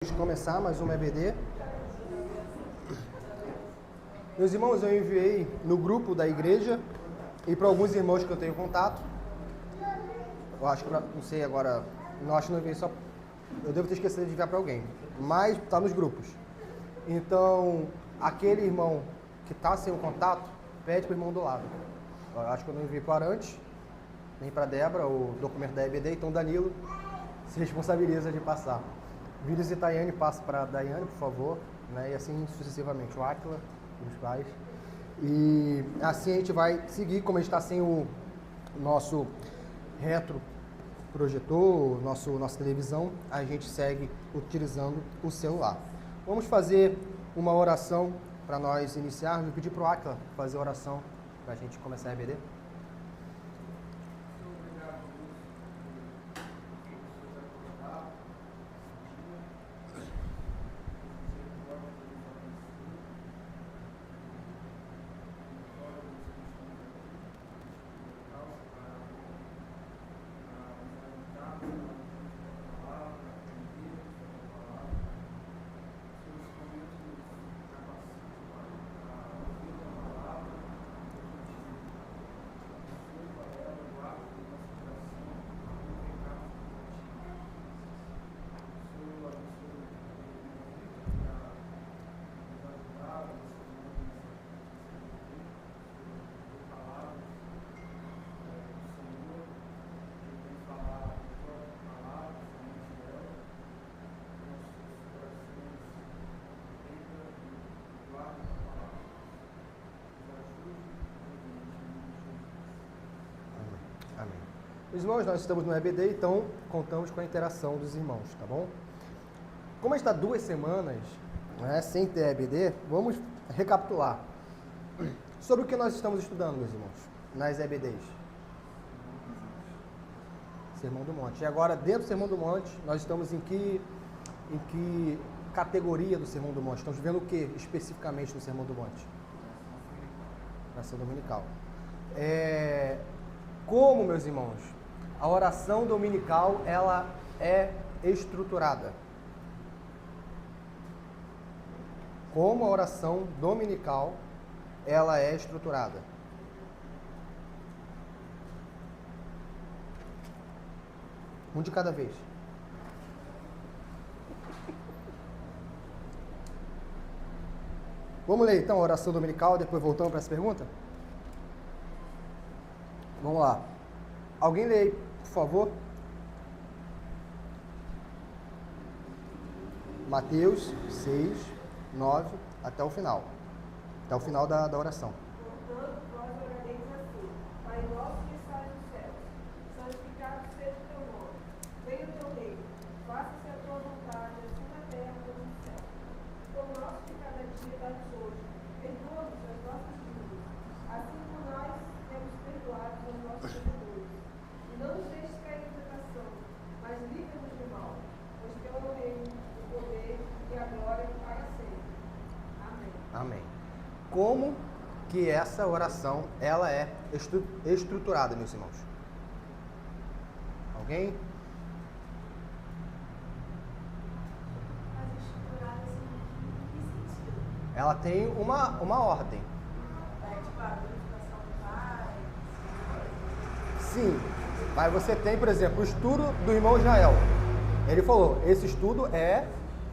De começar mais uma EBD. Meus irmãos, eu enviei no grupo da igreja e para alguns irmãos que eu tenho contato. Eu acho que, não sei agora, não acho que não enviei só. Eu devo ter esquecido de enviar para alguém, mas está nos grupos. Então, aquele irmão que está sem o contato, pede para o irmão do lado. Eu acho que eu não enviei para o Arantes, nem para a Débora, o documento da EBD, então Danilo se responsabiliza de passar. Vinícius e Tayane, passa para a Daiane, por favor, né? E assim sucessivamente, o Átila, os pais. E assim a gente vai seguir, como a gente está sem o nosso retroprojetor, nossa televisão, a gente segue utilizando o celular. Vamos fazer uma oração para nós iniciarmos. Vou pedir para o Átila fazer a oração para a gente começar a EBD. Amém. Meus irmãos, nós estamos no EBD, então contamos com a interação dos irmãos, tá bom? Como a gente está 2 semanas, né, sem ter EBD, vamos recapitular sobre o que nós estamos estudando, meus irmãos, nas EBDs. Sermão do Monte. E agora, dentro do Sermão do Monte, nós estamos em que categoria do Sermão do Monte? Estamos vendo o que especificamente no Sermão do Monte? Oração dominical. Como, meus irmãos, a oração dominical, ela é estruturada. Como a oração dominical, ela é estruturada. Um de cada vez. Vamos ler então a oração dominical, depois voltamos para essa pergunta? Vamos lá. Alguém lê aí, por favor. Mateus 6, 9, até o final. Até o final da oração. Portanto, vós orareis assim: Pai nosso que estás nos céus, santificado seja o teu nome. Venha o teu reino, faça-se a tua vontade, assim na terra como no céu. O pão nosso de cada dia dá-nos hoje. Perdoa-nos as nossas dívidas, assim como nós temos perdoado aos nossos devedores. E não nos deixes cair em tentação, mas livra-nos do mal, pois teu é o reino, o poder e a glória para sempre. Amém. Amém. Como que essa oração, ela é estruturada, meus irmãos? Alguém? Mas estruturada em que sentido? Ela tem uma ordem. Tipo, a glorificação do Pai. Sim, mas você tem, por exemplo, o estudo do irmão Israel. Ele falou, esse estudo e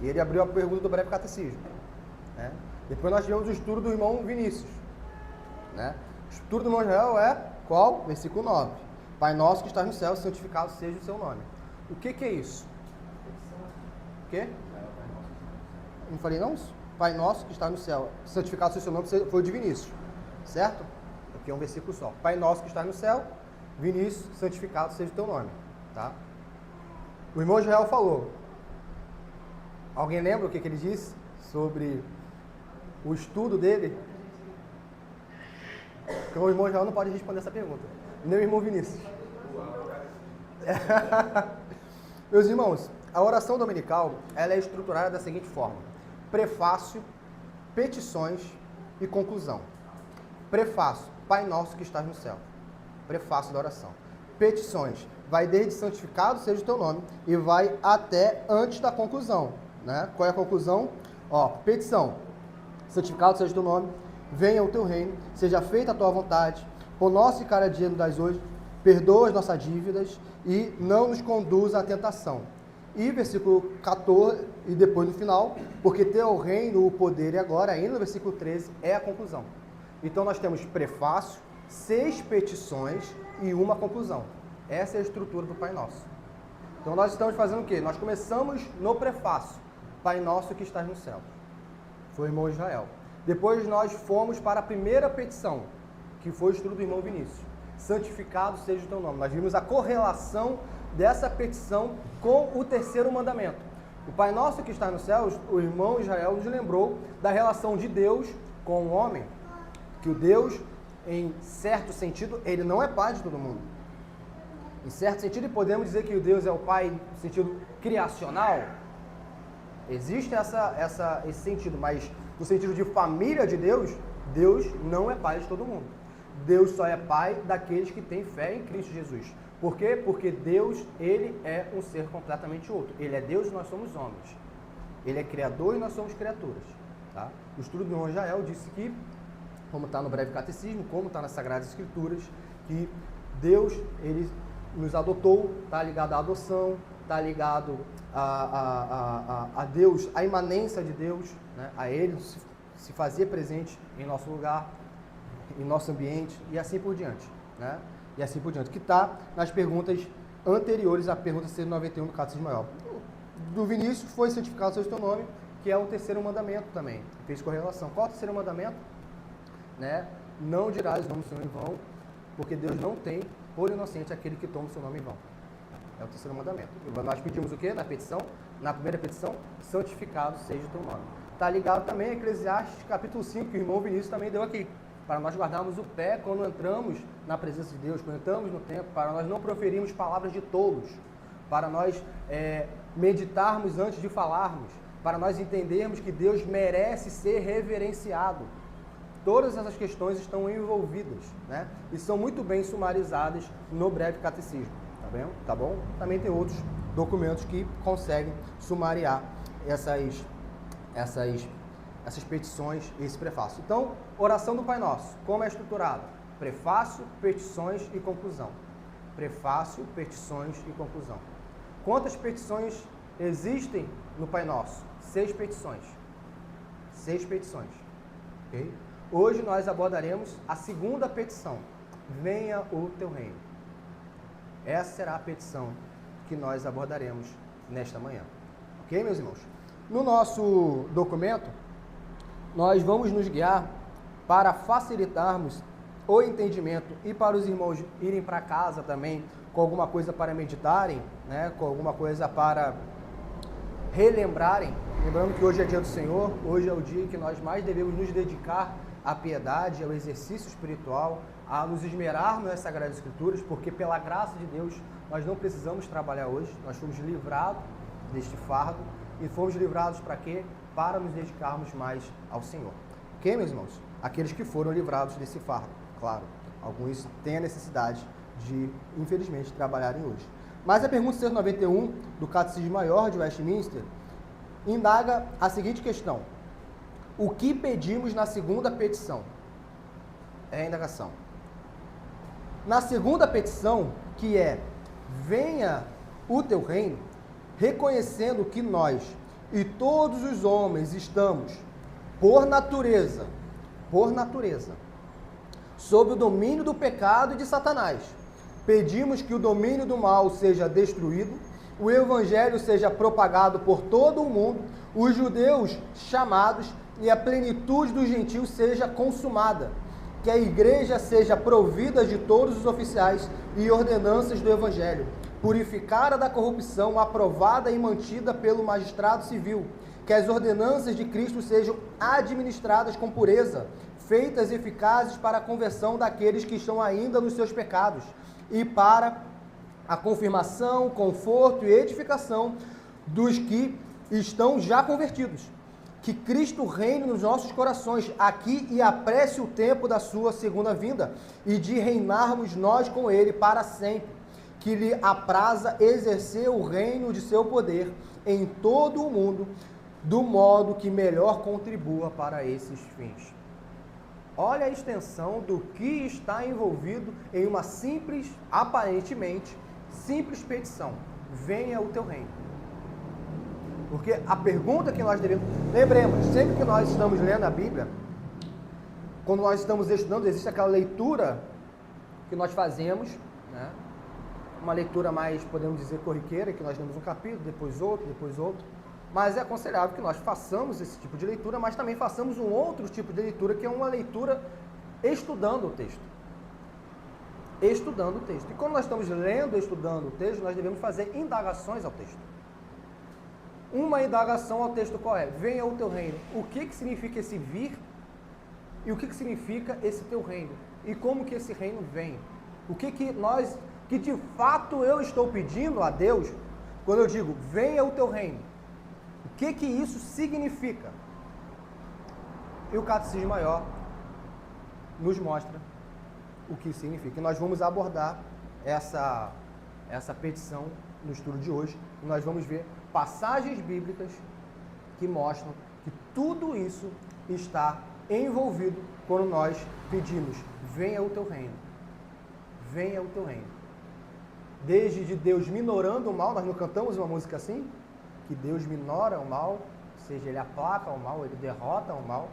ele abriu a pergunta do breve catecismo, né? Depois nós tivemos o estudo do irmão Vinícius, né? O estudo do irmão Israel é qual? Versículo 9. Pai nosso que estás no céu, santificado seja o seu nome. O que é isso? O quê? Não falei não? Pai nosso que está no céu, santificado seja o seu nome, foi o de Vinícius, certo? Aqui é um versículo só. Pai nosso que está no céu, Vinícius, santificado seja o teu nome, tá? O irmão Israel falou. Alguém lembra o que ele disse sobre o estudo dele? Porque o irmão Israel não pode responder essa pergunta, nem o irmão Vinícius. Meus irmãos, a oração dominical, ela é estruturada da seguinte forma: prefácio, petições e conclusão. Prefácio, Pai nosso que estás no céu. Prefácio da oração. Petições, vai desde santificado seja o teu nome e vai até antes da conclusão, né? Qual é a conclusão? Ó, petição. Santificado seja o teu nome, venha o teu reino, seja feita a tua vontade, por nosso e cada dia nos dás hoje, perdoa as nossas dívidas e não nos conduza à tentação. E versículo 14, e depois no final, porque teu o reino, o poder e agora, ainda no versículo 13, é a conclusão. Então nós temos prefácio, 6 petições e uma conclusão. Essa é a estrutura do Pai Nosso. Então nós estamos fazendo o quê? Nós começamos no prefácio, Pai Nosso que estás no céu. Foi o irmão Israel. Depois nós fomos para a primeira petição, que foi o estudo do irmão Vinícius. Santificado seja o teu nome. Nós vimos a correlação dessa petição com o terceiro mandamento. O Pai Nosso que está no céu, o irmão Israel nos lembrou da relação de Deus com o homem, que o Deus, em certo sentido, ele não é pai de todo mundo. Em certo sentido, podemos dizer que o Deus é o pai no sentido criacional. Existe esse sentido, mas no sentido de família de Deus, Deus não é pai de todo mundo. Deus só é pai daqueles que têm fé em Cristo Jesus. Por quê? Porque Deus, ele é um ser completamente outro. Ele é Deus e nós somos homens. Ele é criador e nós somos criaturas. Tá? O estudo do irmão Jael disse que, como está no breve catecismo, como está nas Sagradas Escrituras, que Deus, ele nos adotou, está ligado à adoção, está ligado a Deus, a imanência de Deus, né? A ele se fazer presente em nosso lugar, em nosso ambiente e assim por diante, né? E assim por diante, que está nas perguntas anteriores à pergunta 191 do Catecismo Maior. Do Vinícius foi santificado seja o teu nome, que é o terceiro mandamento também, fez correlação. Qual é o terceiro mandamento? Né? Não dirás o nome do Senhor em vão, porque Deus não tem por inocente aquele que toma o seu nome em vão. É o terceiro mandamento. E nós pedimos o quê? Na petição? Na primeira petição, santificado seja o teu nome. Está ligado também a Eclesiastes capítulo 5, que o irmão Vinícius também deu aqui. Para nós guardarmos o pé quando entramos na presença de Deus, quando entramos no templo, para nós não proferirmos palavras de tolos, para nós meditarmos antes de falarmos, para nós entendermos que Deus merece ser reverenciado. Todas essas questões estão envolvidas, né? E são muito bem sumarizadas no breve catecismo, tá bem? Tá bom? Também tem outros documentos que conseguem sumariar essas petições e esse prefácio. Então, oração do Pai Nosso, como é estruturado? Prefácio, petições e conclusão. Prefácio, petições e conclusão. Quantas petições existem no Pai Nosso? 6 petições. 6 petições. Ok? Hoje nós abordaremos a segunda petição. Venha o teu reino. Essa será a petição que nós abordaremos nesta manhã. Ok, meus irmãos? No nosso documento, nós vamos nos guiar para facilitarmos o entendimento e para os irmãos irem para casa também com alguma coisa para meditarem, né, com alguma coisa para relembrarem. Lembrando que hoje é dia do Senhor, hoje é o dia em que nós mais devemos nos dedicar à piedade, ao exercício espiritual, a nos esmerarmos nas Sagradas Escrituras, porque pela graça de Deus nós não precisamos trabalhar hoje, nós fomos livrados deste fardo e fomos livrados para quê? Para nos dedicarmos mais ao Senhor. Ok, meus irmãos? Aqueles que foram livrados desse fardo, claro. Alguns têm a necessidade de, infelizmente, trabalharem hoje. Mas a pergunta 191 do Catecismo Maior de Westminster indaga a seguinte questão: o que pedimos na segunda petição? É a indagação. Na segunda petição, que é venha o teu reino, reconhecendo que nós e todos os homens estamos, por natureza, sob o domínio do pecado e de Satanás. Pedimos que o domínio do mal seja destruído, o evangelho seja propagado por todo o mundo, os judeus chamados e a plenitude dos gentios seja consumada, que a igreja seja provida de todos os oficiais e ordenanças do evangelho, purificada da corrupção, aprovada e mantida pelo magistrado civil, que as ordenanças de Cristo sejam administradas com pureza, feitas eficazes para a conversão daqueles que estão ainda nos seus pecados e para a confirmação, conforto e edificação dos que estão já convertidos. Que Cristo reine nos nossos corações aqui e apresse o tempo da sua segunda vinda e de reinarmos nós com Ele para sempre. Que lhe apraza exercer o reino de seu poder em todo o mundo, do modo que melhor contribua para esses fins. Olha a extensão do que está envolvido em uma simples, aparentemente, simples petição. Venha o teu reino. Porque a pergunta que nós devemos... Lembremos, sempre que nós estamos lendo a Bíblia, quando nós estamos estudando, existe aquela leitura que nós fazemos, né? Uma leitura mais, podemos dizer, corriqueira, que nós lemos um capítulo, depois outro, depois outro. Mas é aconselhável que nós façamos esse tipo de leitura, mas também façamos um outro tipo de leitura, que é uma leitura estudando o texto. Estudando o texto. E quando nós estamos lendo, estudando o texto, nós devemos fazer indagações ao texto. Uma indagação ao texto qual é? Venha o teu reino. O que significa esse vir? E o que significa esse teu reino? E como que esse reino vem? O que de fato eu estou pedindo a Deus quando eu digo, venha o teu reino? O que isso significa? E o Catecismo Maior nos mostra o que significa. E nós vamos abordar essa petição no estudo de hoje. E nós vamos ver passagens bíblicas que mostram que tudo isso está envolvido quando nós pedimos, venha o teu reino. Venha o teu reino. Desde de Deus minorando o mal, nós não cantamos uma música assim? Que Deus minora o mal, ou seja, Ele aplaca o mal, Ele derrota o mal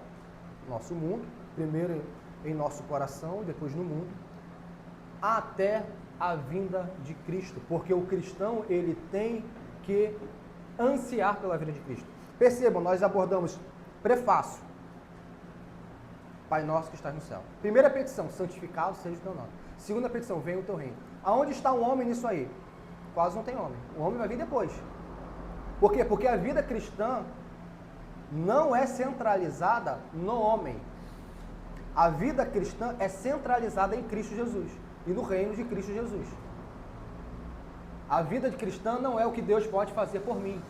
no nosso mundo, primeiro em nosso coração, depois no mundo, até a vinda de Cristo, porque o cristão, ele tem que ansiar pela vinda de Cristo. Percebam, nós abordamos prefácio, Pai nosso que estás no céu. Primeira petição, santificado seja o teu nome. Segunda petição, venha o teu reino. Aonde está o homem nisso aí? Quase não tem homem. O homem vai vir depois. Por quê? Porque a vida cristã não é centralizada no homem. A vida cristã é centralizada em Cristo Jesus e no reino de Cristo Jesus. A vida de cristã não é o que Deus pode fazer por mim.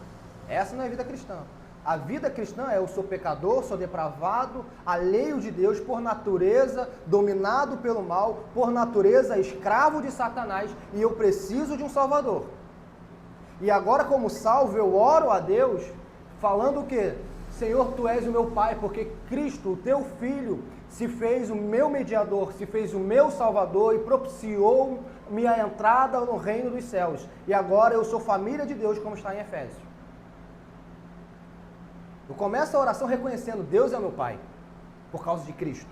Essa não é a vida cristã. A vida cristã é eu sou pecador, sou depravado, alheio de Deus, por natureza, dominado pelo mal, por natureza, escravo de Satanás, e eu preciso de um Salvador. E agora, como salvo, eu oro a Deus, falando o quê? Senhor, Tu és o meu Pai, porque Cristo, o Teu Filho, se fez o meu mediador, se fez o meu Salvador e propiciou minha entrada no reino dos céus. E agora eu sou família de Deus, como está em Efésios. Eu começo a oração reconhecendo, Deus é meu Pai, por causa de Cristo.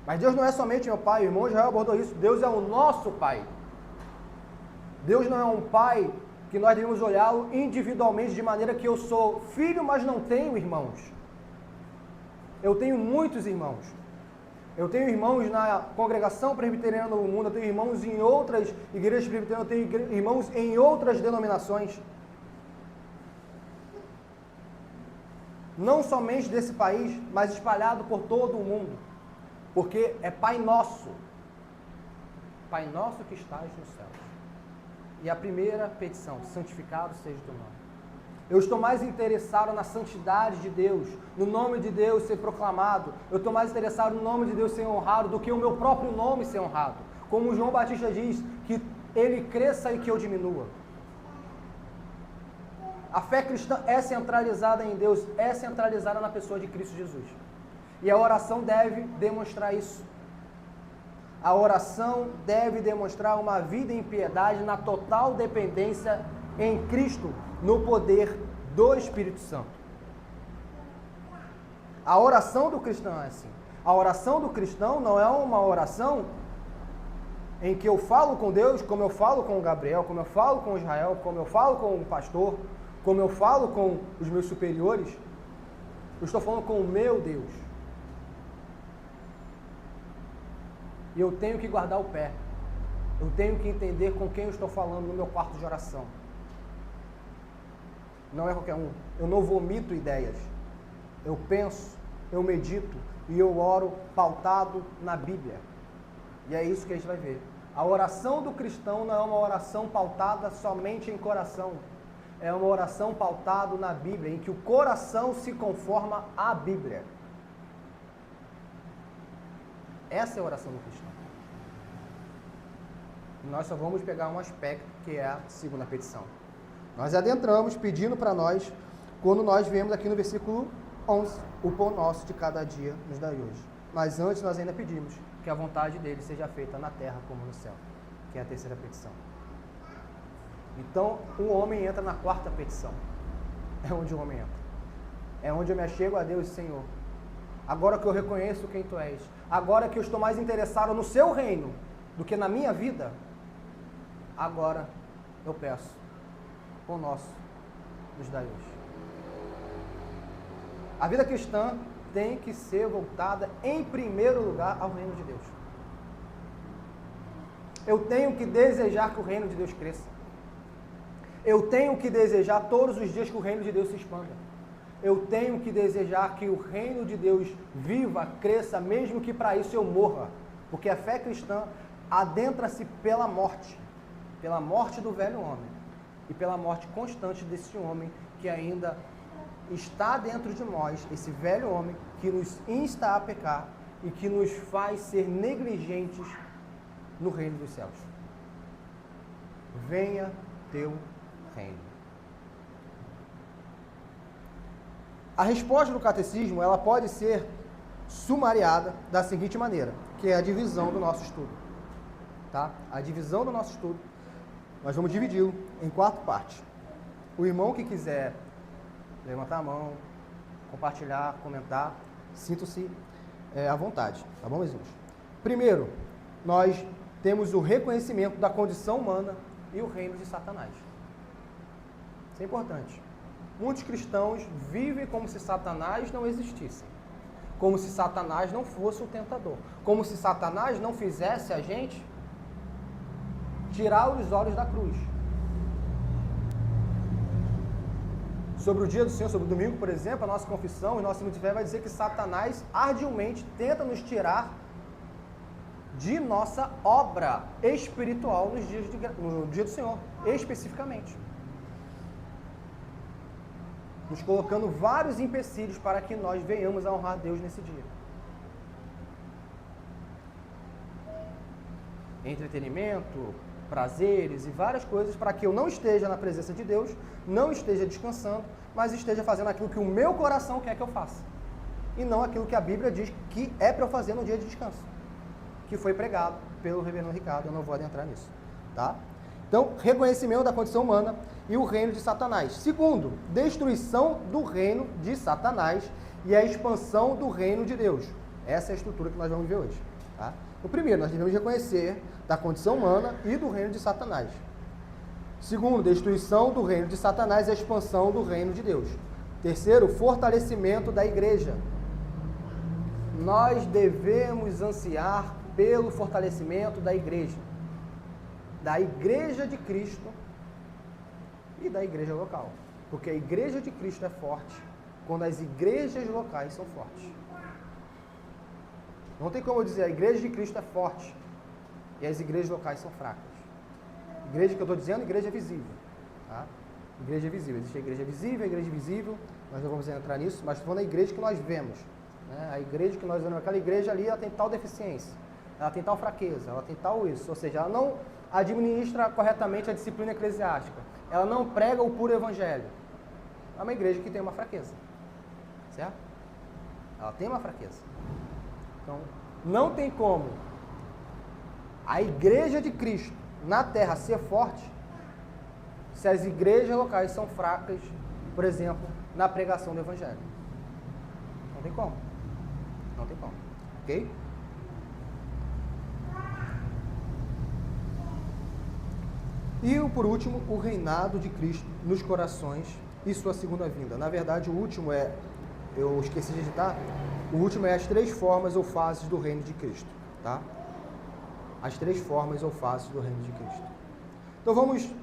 Mas Deus não é somente meu Pai, o irmão Israel abordou isso, Deus é o nosso Pai. Deus não é um Pai que nós devemos olhá-lo individualmente, de maneira que eu sou filho, mas não tenho irmãos. Eu tenho muitos irmãos. Eu tenho irmãos na congregação presbiteriana do mundo, eu tenho irmãos em outras igrejas presbiterianas, eu tenho irmãos em outras denominações. Não somente desse país, mas espalhado por todo o mundo. Porque é Pai Nosso. Pai Nosso que estás nos céus. E a primeira petição, santificado seja o teu nome. Eu estou mais interessado na santidade de Deus, no nome de Deus ser proclamado. Eu estou mais interessado no nome de Deus ser honrado do que o meu próprio nome ser honrado. Como João Batista diz, que ele cresça e que eu diminua. A fé cristã é centralizada em Deus, é centralizada na pessoa de Cristo Jesus. E a oração deve demonstrar isso. A oração deve demonstrar uma vida em piedade, na total dependência em Cristo, no poder do Espírito Santo. A oração do cristão é assim. A oração do cristão não é uma oração em que eu falo com Deus, como eu falo com o Gabriel, como eu falo com o Israel, como eu falo com o pastor, como eu falo com os meus superiores. Eu estou falando com o meu Deus. E eu tenho que guardar o pé. Eu tenho que entender com quem eu estou falando no meu quarto de oração. Não é qualquer um. Eu não vomito ideias. Eu penso, eu medito e eu oro pautado na Bíblia. E é isso que a gente vai ver. A oração do cristão não é uma oração pautada somente em coração. É uma oração pautada na Bíblia, em que o coração se conforma à Bíblia. Essa é a oração do cristão. E nós só vamos pegar um aspecto, que é a segunda petição. Nós adentramos pedindo para nós quando nós vemos aqui no versículo 11, o pão nosso de cada dia nos dai hoje. Mas antes nós ainda pedimos que a vontade dele seja feita na terra como no céu, que é a terceira petição. Então, o homem entra na quarta petição. É onde o homem entra. É onde eu me achego a Deus, Senhor. Agora que eu reconheço quem Tu és, agora que eu estou mais interessado no Seu reino do que na minha vida, agora eu peço, pão nosso nos dai hoje. A vida cristã tem que ser voltada, em primeiro lugar, ao reino de Deus. Eu tenho que desejar que o reino de Deus cresça. Eu tenho que desejar todos os dias que o reino de Deus se expanda. Eu tenho que desejar que o reino de Deus viva, cresça, mesmo que para isso eu morra. Porque a fé cristã adentra-se pela morte do velho homem e pela morte constante desse homem que ainda está dentro de nós, esse velho homem que nos insta a pecar e que nos faz ser negligentes no reino dos céus. Venha teu reino. A resposta do catecismo, ela pode ser sumariada da seguinte maneira, que é a divisão do nosso estudo. Tá? A divisão do nosso estudo, nós vamos dividi-lo em 4 partes. O irmão que quiser levantar a mão, compartilhar, comentar, sinta-se à vontade, tá bom, meus irmãos? Primeiro, nós temos o reconhecimento da condição humana e o reino de Satanás. Isso é importante. Muitos cristãos vivem como se Satanás não existisse, como se Satanás não fosse o tentador, como se Satanás não fizesse a gente tirar os olhos da cruz. Sobre o dia do Senhor, sobre o domingo, por exemplo, a nossa confissão e nosso símbolo de fé vai dizer que Satanás ardilmente tenta nos tirar de nossa obra espiritual no dia do Senhor, especificamente. Nos colocando vários empecilhos para que nós venhamos a honrar Deus nesse dia. Entretenimento, prazeres e várias coisas para que eu não esteja na presença de Deus, não esteja descansando, mas esteja fazendo aquilo que o meu coração quer que eu faça. E não aquilo que a Bíblia diz que é para eu fazer no dia de descanso, que foi pregado pelo reverendo Ricardo, eu não vou adentrar nisso, tá? Então, reconhecimento da condição humana e o reino de Satanás. Segundo, destruição do reino de Satanás e a expansão do reino de Deus. Essa é a estrutura que nós vamos ver hoje, tá? O primeiro, nós devemos reconhecer da condição humana e do reino de Satanás. Segundo, destruição do reino de Satanás e a expansão do reino de Deus. Terceiro, fortalecimento da igreja. Nós devemos ansiar pelo fortalecimento da igreja de Cristo e da igreja local. Porque a igreja de Cristo é forte quando as igrejas locais são fortes. Não tem como eu dizer, a igreja de Cristo é forte e as igrejas locais são fracas. Igreja que eu estou dizendo, igreja visível. Tá? Igreja visível. Existe a igreja visível, a igreja invisível, nós não vamos entrar nisso, mas estou falando da igreja que nós vemos. Né? A igreja que nós vemos, aquela igreja ali, ela tem tal deficiência, ela tem tal fraqueza, ela tem tal isso, ou seja, ela não administra corretamente a disciplina eclesiástica, ela não prega o puro evangelho. É uma igreja que tem uma fraqueza, certo? Ela tem uma fraqueza. Então, não tem como a igreja de Cristo na terra ser forte se as igrejas locais são fracas, por exemplo, na pregação do evangelho. Não tem como. Não tem como. Ok? E, por último, o reinado de Cristo nos corações e sua segunda vinda. Na verdade, o último eu esqueci de editar, o último é as 3 formas ou fases do reino de Cristo. Tá? As 3 formas ou fases do reino de Cristo. Então, vamos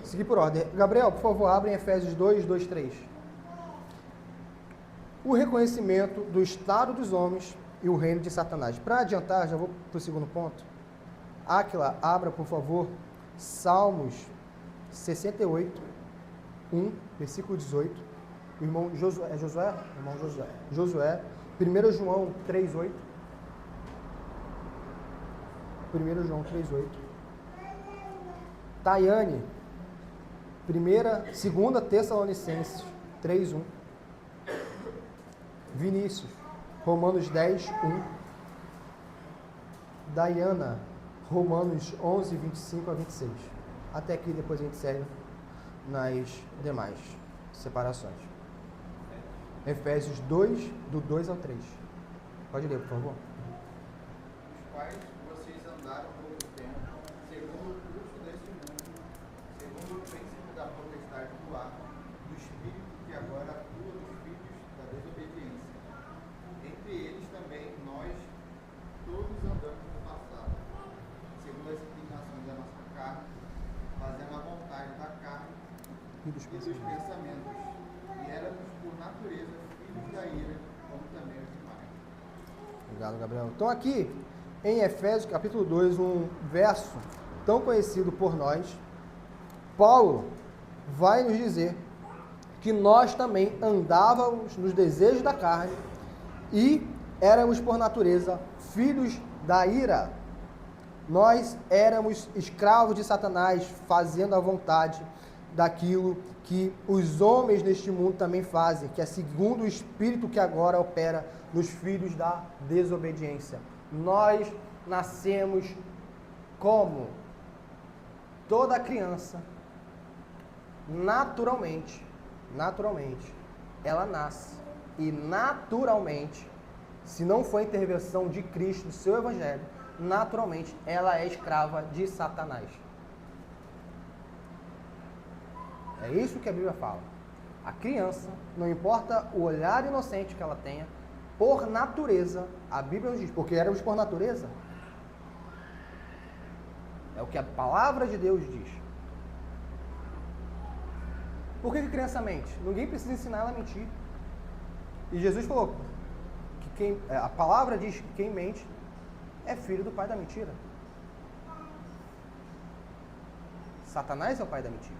seguir por ordem. Gabriel, por favor, abre em Efésios 2, 2, 3. O reconhecimento do estado dos homens e o reino de Satanás. Para adiantar, já vou para o segundo ponto. Áquila, abra, por favor, Salmos 68, 1, versículo 18. O irmão Josué, Irmão Josué. Josué, 1 João 3, 8. 1 João 3, 8. Tayane, 2 Tessalonicenses 3, 1. Vinícius, Romanos 10, 1. Dayana, Romanos 11, 25 a 26. Até aqui, depois a gente segue nas demais separações. Efésios 2, do 2 ao 3. Pode ler, por favor. Os quais vocês andaram por outro tempo, segundo o curso desse mundo, segundo o príncipe da potestade do ar, do espírito que agora atua nos filhos da desobediência. Entre eles também nós todos andamos no passado, segundo as inclinações da nossa carne, fazendo a vontade da carne E dos pensamentos, e éramos por natureza filhos da ira, como também os demais. Obrigado, Gabriel. Então aqui, em Efésios capítulo 2, um verso tão conhecido por nós, Paulo vai nos dizer que nós também andávamos nos desejos da carne e éramos por natureza filhos da ira. Nós éramos escravos de Satanás, fazendo a vontade daquilo que os homens neste mundo também fazem, que é segundo o Espírito que agora opera nos filhos da desobediência. Nós nascemos como toda criança, naturalmente, ela nasce e naturalmente, se não for a intervenção de Cristo, do seu Evangelho, naturalmente ela é escrava de Satanás. É isso que a Bíblia fala. A criança, não importa o olhar inocente que ela tenha, por natureza, a Bíblia nos diz, porque éramos por natureza. É o que a palavra de Deus diz. Por que a criança mente? Ninguém precisa ensinar ela a mentir. E Jesus falou que a palavra diz que quem mente é filho do pai da mentira. Satanás é o pai da mentira.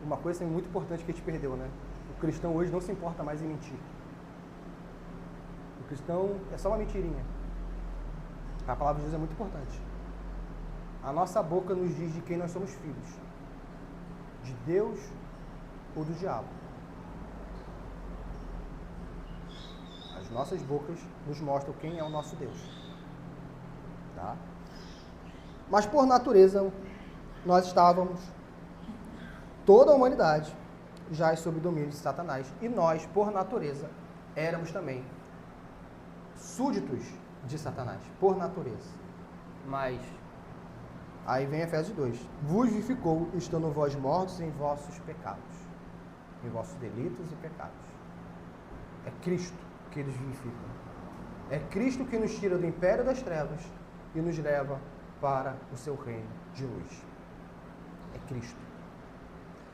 Uma coisa muito importante que a gente perdeu, né? O cristão hoje não se importa mais em mentir. O cristão é só uma mentirinha. A palavra de Deus é muito importante. A nossa boca nos diz de quem nós somos filhos. De Deus ou do diabo. As nossas bocas nos mostram quem é o nosso Deus. Tá? Mas por natureza, nós estávamos, toda a humanidade, já sob o domínio de Satanás. E nós, por natureza, éramos também súditos de Satanás. Por natureza. Mas, aí vem Efésios 2. Vos vivificou, estando vós mortos em vossos pecados. Em vossos delitos e pecados. É Cristo que nos vivifica. É Cristo que nos tira do império das trevas e nos leva para o seu reino de luz. É Cristo.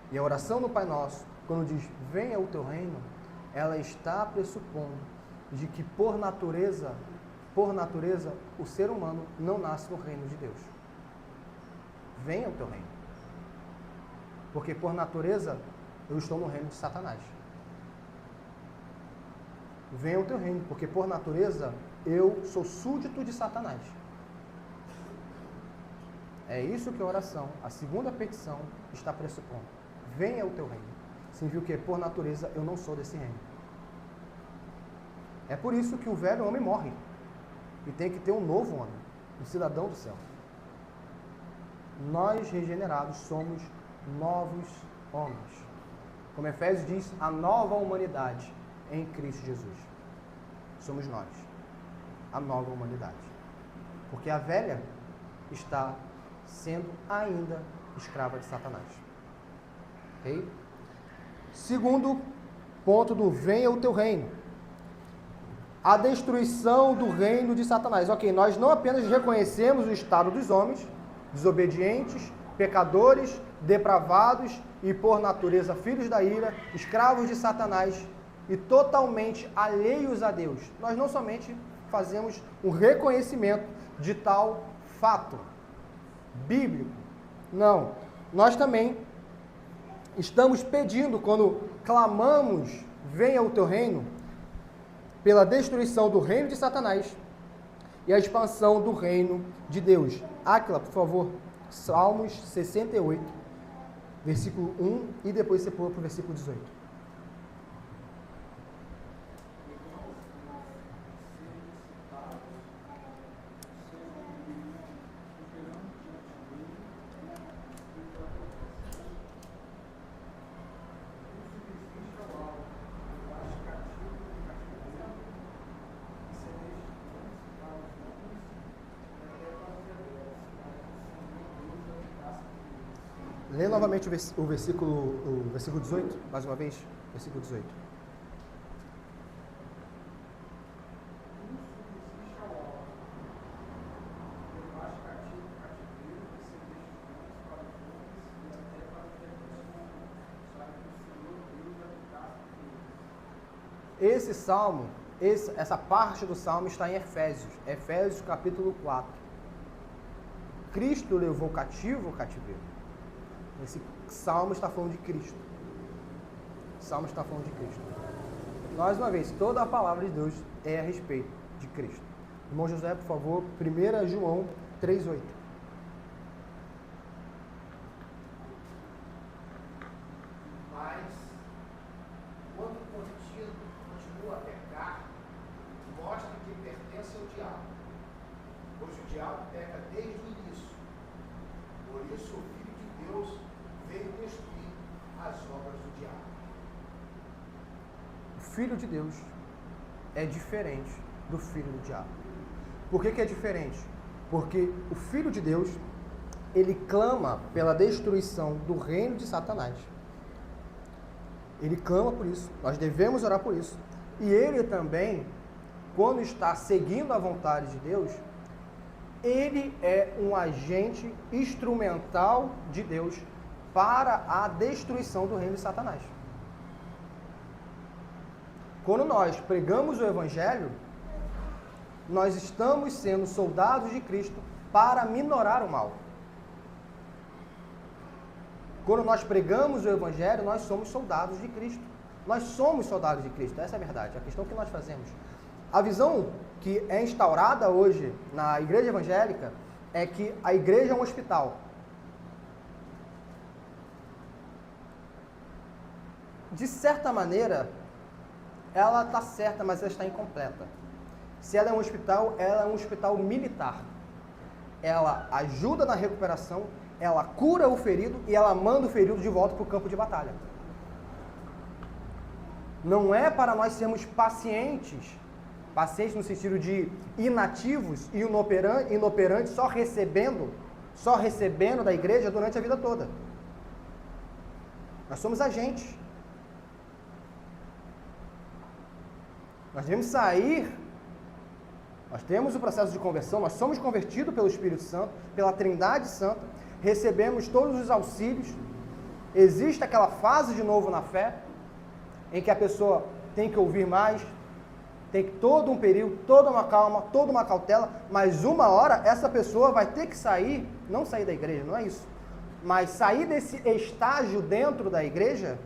E a oração do Pai Nosso, quando diz, venha o teu reino, ela está pressupondo de que por natureza, o ser humano não nasce no reino de Deus. Venha o teu reino. Porque por natureza, eu estou no reino de Satanás. Venha o teu reino, porque por natureza, eu sou súdito de Satanás. É isso que a oração, a segunda petição, está pressupondo. Venha o teu reino. Significa que por natureza eu não sou desse reino. É por isso que o velho homem morre. E tem que ter um novo homem, um cidadão do céu. Nós regenerados somos novos homens. Como Efésios diz, a nova humanidade em Cristo Jesus. Somos nós. A nova humanidade. Porque a velha está sendo ainda escrava de Satanás. Ok? Segundo ponto do venha o teu reino. A destruição do reino de Satanás. Ok, nós não apenas reconhecemos o estado dos homens, desobedientes, pecadores, depravados e por natureza filhos da ira, escravos de Satanás e totalmente alheios a Deus. Nós não somente fazemos um reconhecimento de tal fato bíblico. Não. Nós também estamos pedindo, quando clamamos, venha o teu reino, pela destruição do reino de Satanás e a expansão do reino de Deus. Áquila, por favor, Salmos 68, versículo 1, e depois você pula para o versículo 18. Lê novamente o versículo 18, mais uma vez, versículo 18. Esse salmo, essa parte do salmo está em Efésios capítulo 4. Cristo levou cativo o cativeiro. Esse salmo está falando de Cristo. Salmo está falando de Cristo. Mais uma vez, toda a palavra de Deus é a respeito de Cristo. Irmão José, por favor, 1 João 3,8. Mas, quando continua a pecar, mostra que pertence ao diabo, pois o diabo peca desde o início. Por isso, o Filho de Deus veio destruir as obras do diabo. O Filho de Deus é diferente do filho do diabo. Por que é diferente? Porque o Filho de Deus, ele clama pela destruição do reino de Satanás. Ele clama por isso. Nós devemos orar por isso. E ele também, quando está seguindo a vontade de Deus, ele é um agente instrumental de Deus para a destruição do reino de Satanás. Quando nós pregamos o Evangelho, nós estamos sendo soldados de Cristo para minorar o mal. Quando nós pregamos o Evangelho, nós somos soldados de Cristo. Nós somos soldados de Cristo, essa é a verdade, a questão que nós fazemos. A visão que é instaurada hoje na igreja evangélica é que a igreja é um hospital. De certa maneira, ela está certa, mas ela está incompleta. Se ela é um hospital militar. Ela ajuda na recuperação, ela cura o ferido e ela manda o ferido de volta para o campo de batalha. Não é para nós sermos pacientes no sentido de inativos e inoperantes, só recebendo da igreja durante a vida toda. Nós somos agentes. Nós devemos sair, nós temos o processo de conversão, nós somos convertidos pelo Espírito Santo, pela Trindade Santa, recebemos todos os auxílios, existe aquela fase de novo na fé, em que a pessoa tem que ouvir mais, tem que todo um período, toda uma calma, toda uma cautela, mas uma hora essa pessoa vai ter que sair, não sair da igreja, não é isso, mas sair desse estágio dentro da igreja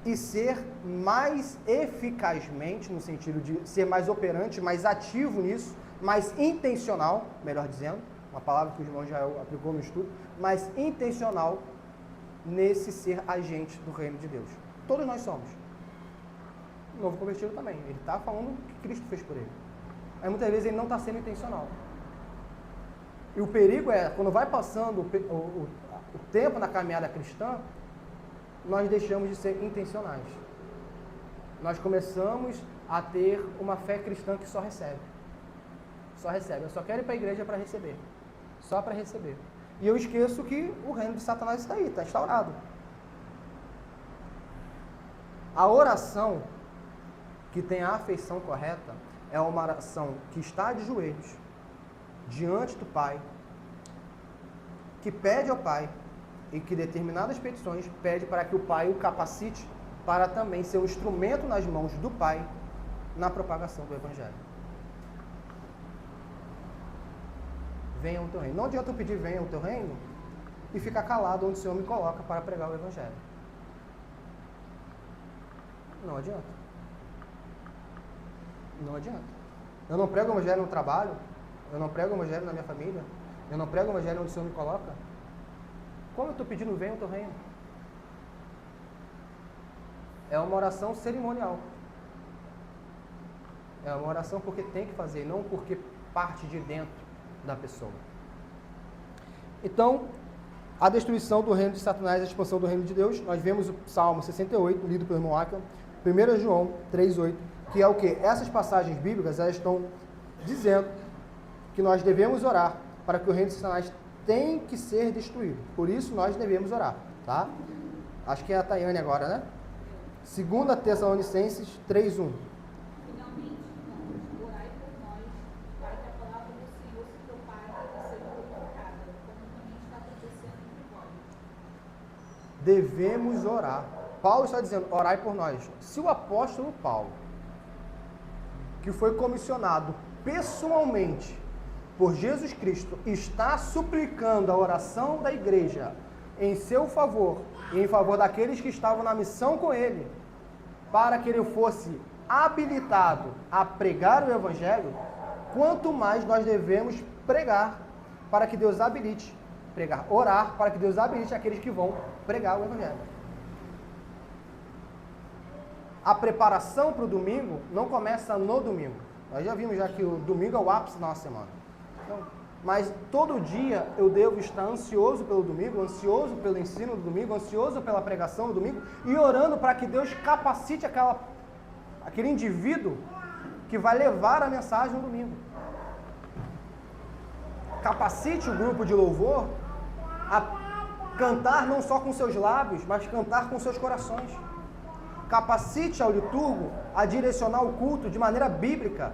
e ser mais eficazmente, no sentido de ser mais operante, mais ativo nisso, mais intencional, melhor dizendo, uma palavra que o irmão já aplicou no estudo, mais intencional nesse ser agente do reino de Deus. Todos nós somos. O novo convertido também. Ele está falando o que Cristo fez por ele. Mas muitas vezes ele não está sendo intencional. E o perigo é, quando vai passando o tempo na caminhada cristã, nós deixamos de ser intencionais. Nós começamos a ter uma fé cristã que só recebe. Só recebe. Eu só quero ir para a igreja para receber. Só para receber. E eu esqueço que o reino de Satanás está aí, está instaurado. A oração que tem a afeição correta é uma oração que está de joelhos diante do Pai, que pede ao Pai e que determinadas petições pede para que o Pai o capacite para também ser um instrumento nas mãos do Pai na propagação do Evangelho. Venha o teu reino. Não adianta eu pedir venha o teu reino e ficar calado onde o Senhor me coloca para pregar o Evangelho. Não adianta. Não adianta. Eu não prego o Evangelho no trabalho, eu não prego o Evangelho na minha família, eu não prego o Evangelho onde o Senhor me coloca. Como eu estou pedindo, venha o teu reino. É uma oração cerimonial. É uma oração porque tem que fazer, não porque parte de dentro da pessoa. Então, a destruição do reino de Satanás e a expansão do reino de Deus, nós vemos o Salmo 68, lido pelo irmão Ackerman, 1 João 3,8, que é o quê? Essas passagens bíblicas, elas estão dizendo que nós devemos orar para que o reino de Satanás tem que ser destruído. Por isso, nós devemos orar, tá? Acho que é a Tayane agora, né? 2 Tessalonicenses 3,1. Finalmente, irmãos, orai por nós, para que a palavra do Senhor se propague e seja glorificada, como também está acontecendo entre vós. Devemos orar. Paulo está dizendo, orai por nós. Se o apóstolo Paulo, que foi comissionado pessoalmente por Jesus Cristo, está suplicando a oração da igreja em seu favor e em favor daqueles que estavam na missão com ele, para que ele fosse habilitado a pregar o evangelho, quanto mais nós devemos pregar para que Deus habilite, pregar, orar para que Deus habilite aqueles que vão pregar o evangelho. A preparação para o domingo não começa no domingo. Nós já vimos já que o domingo é o ápice da nossa semana. Então, mas todo dia eu devo estar ansioso pelo domingo, ansioso pelo ensino do domingo, ansioso pela pregação do domingo e orando para que Deus capacite aquele indivíduo que vai levar a mensagem no domingo. Capacite o grupo de louvor a cantar não só com seus lábios, mas cantar com seus corações. Capacite ao liturgo a direcionar o culto de maneira bíblica.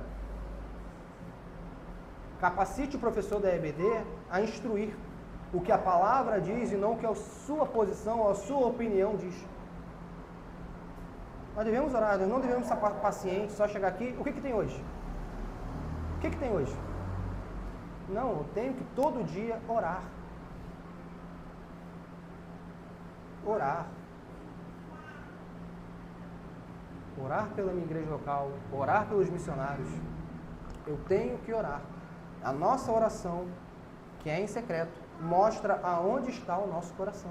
Capacite o professor da EBD a instruir o que a palavra diz e não o que a sua posição ou a sua opinião diz. Nós devemos orar, nós não devemos estar pacientes, só chegar aqui. O que tem hoje? O que tem hoje? Não, eu tenho que todo dia orar. Orar. Orar pela minha igreja local, orar pelos missionários. Eu tenho que orar. A nossa oração, que é em secreto, mostra aonde está o nosso coração.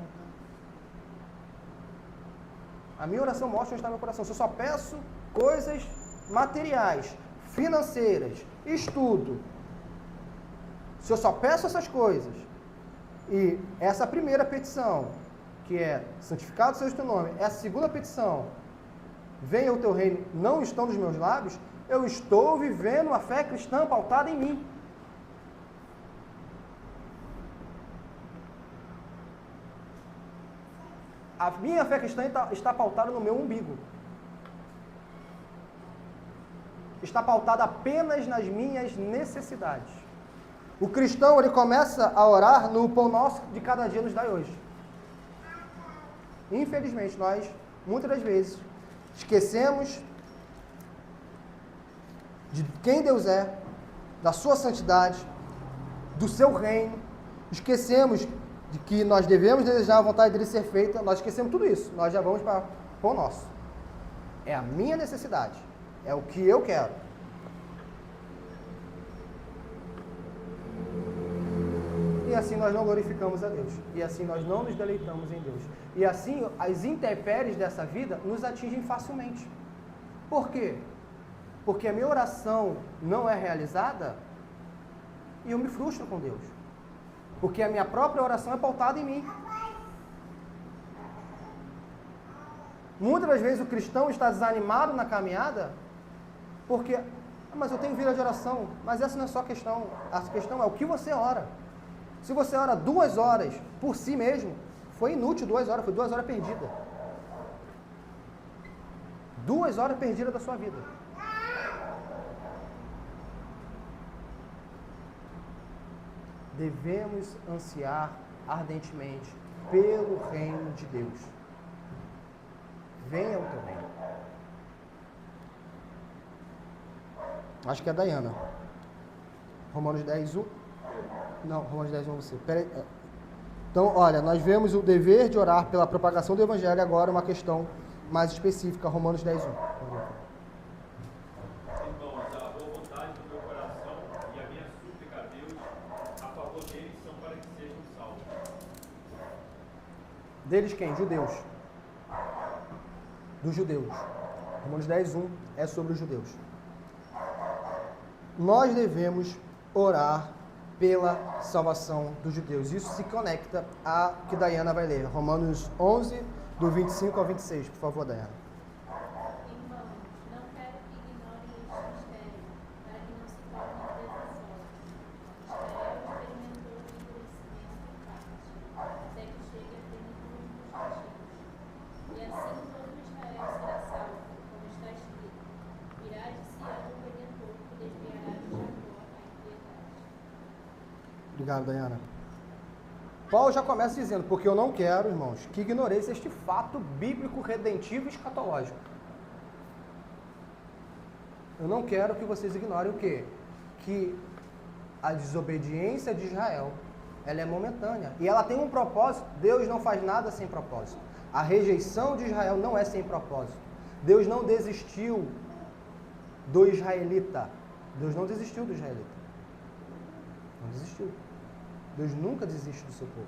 A minha oração mostra onde está o meu coração. Se eu só peço coisas materiais, financeiras, estudo, se eu só peço essas coisas, e essa primeira petição, que é santificado seja o teu nome, essa segunda petição, venha o teu reino, não estão nos meus lábios, eu estou vivendo uma fé cristã pautada em mim. A minha fé cristã está pautada no meu umbigo. Está pautada apenas nas minhas necessidades. O cristão, ele começa a orar no pão nosso de cada dia nos dai hoje. Infelizmente, nós, muitas das vezes, esquecemos de quem Deus é, da sua santidade, do seu reino, esquecemos de que nós devemos desejar a vontade dele ser feita, nós esquecemos tudo isso, nós já vamos para o nosso. É a minha necessidade, é o que eu quero. E assim nós não glorificamos a Deus, e assim nós não nos deleitamos em Deus. E assim as intempéries dessa vida nos atingem facilmente. Por quê? Porque a minha oração não é realizada e eu me frustro com Deus. Porque a minha própria oração é pautada em mim. Muitas das vezes o cristão está desanimado na caminhada porque, mas eu tenho vida de oração. Mas essa não é só a questão. A questão é o que você ora. Se você ora 2 horas por si mesmo, foi inútil 2 horas, foi 2 horas perdidas. 2 horas perdidas da sua vida. Devemos ansiar ardentemente pelo reino de Deus. Venha o teu reino. Acho que é a Dayana. Romanos 10, 1. Não, Romanos 10, 1 você. Pera aí. Então, olha, nós vemos o dever de orar pela propagação do Evangelho, agora uma questão mais específica, Romanos 10, 1. Deles quem? Judeus. Dos judeus. Romanos 10:1 é sobre os judeus. Nós devemos orar pela salvação dos judeus. Isso se conecta a que Dayana vai ler. Romanos 11, do 25 ao 26. Por favor, Dayana. Irmãos, não quero que ignorem este mistério, para que não se tornem presunçosos. Israel experimentou o endurecimento em parte, até que chegue a plenitude dos gentios. E assim todo Israel será salvo, como está escrito: virá de Sião o Redentor, que desviará de Jacó a impiedade. Obrigado, Dayana. Paulo já começa dizendo, porque eu não quero, irmãos, que ignoreis este fato bíblico, redentivo e escatológico. Eu não quero que vocês ignorem o quê? Que a desobediência de Israel, ela é momentânea. E ela tem um propósito. Deus não faz nada sem propósito. A rejeição de Israel não é sem propósito. Deus não desistiu do israelita. Deus não desistiu do israelita. Não desistiu. Deus nunca desiste do seu povo.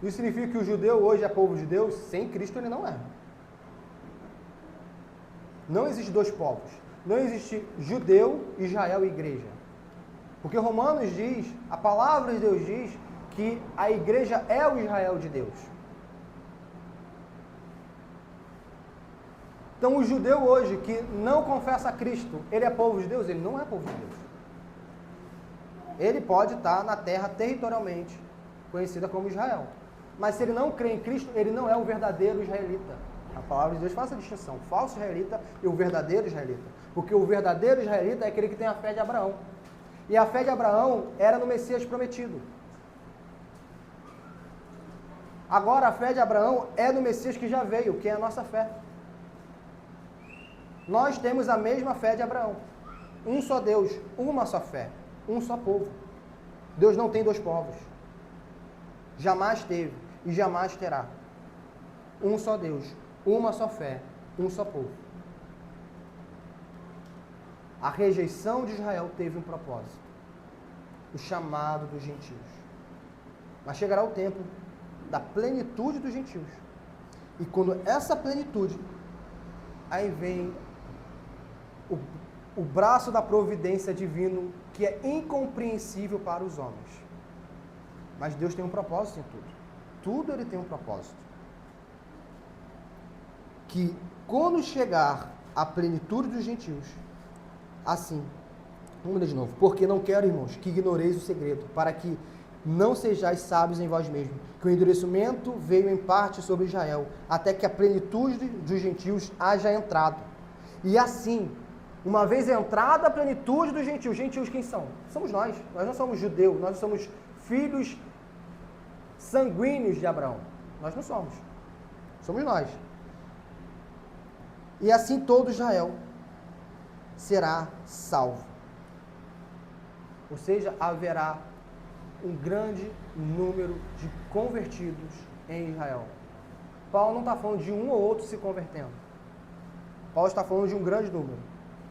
Isso significa que o judeu hoje é povo de Deus? Sem Cristo ele não é. Não existe dois povos. Não existe judeu, Israel e igreja. Porque Romanos diz, a palavra de Deus diz, que a igreja é o Israel de Deus. Então o judeu hoje que não confessa a Cristo, ele é povo de Deus? Ele não é povo de Deus. Ele pode estar na terra territorialmente conhecida como Israel. Mas se ele não crê em Cristo, ele não é o verdadeiro israelita. A palavra de Deus faz essa distinção. O falso israelita e o verdadeiro israelita. Porque o verdadeiro israelita é aquele que tem a fé de Abraão. E a fé de Abraão era no Messias prometido. Agora a fé de Abraão é no Messias que já veio, que é a nossa fé. Nós temos a mesma fé de Abraão. Um só Deus, uma só fé. Um só povo. Deus não tem dois povos. Jamais teve e jamais terá. Um só Deus, uma só fé, um só povo. A rejeição de Israel teve um propósito. O chamado dos gentios. Mas chegará o tempo da plenitude dos gentios. E quando essa plenitude, aí vem o braço da providência divino, que é incompreensível para os homens. Mas Deus tem um propósito em tudo. Tudo ele tem um propósito. Que quando chegar a plenitude dos gentios, assim, vamos ler de novo. Porque não quero, irmãos, que ignoreis o segredo, para que não sejais sábios em vós mesmos, que o endurecimento veio em parte sobre Israel, até que a plenitude dos gentios haja entrado. E assim, uma vez entrada a plenitude dos gentios, gentios quem são? Somos nós não somos judeus, nós não somos filhos sanguíneos de Abraão, nós não somos, somos nós. E assim todo Israel será salvo. Ou seja, haverá um grande número de convertidos em Israel. Paulo não está falando de um ou outro se convertendo. Paulo está falando de um grande número.